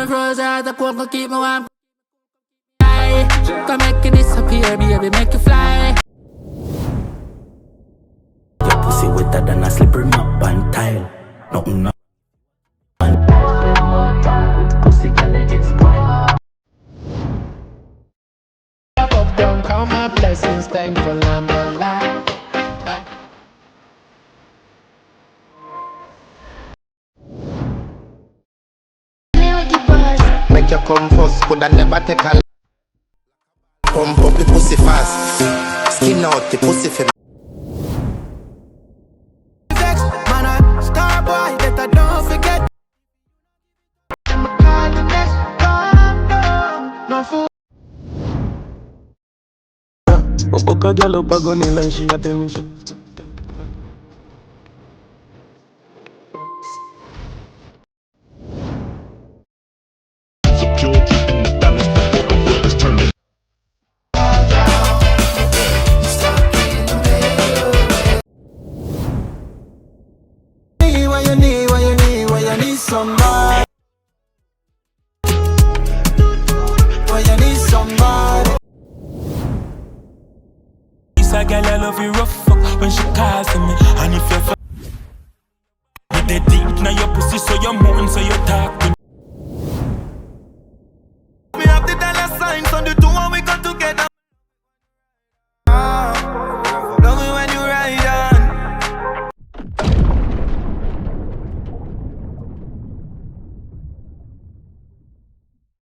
me froze out, I can't keep me warm. Come make it disappear, baby, make you fly. Your pussy wetter than a slippery map and tile. Nothing no. Pussy can it's mine. Up, down, count my blessings, thankful I'm alive. Make you come first, could I never take a pump up the pussy fast. Skin out the pussy for me. Man, a star boy that I don't forget. No fool. Oka girl up a gun in and she a tell me shit. Somebody. When you need somebody. This a girl I love you rough fuck when she calls to me. And if you fuck with the deep now your pussy so you moan so you talk to me. Me have the dollar signs on the 2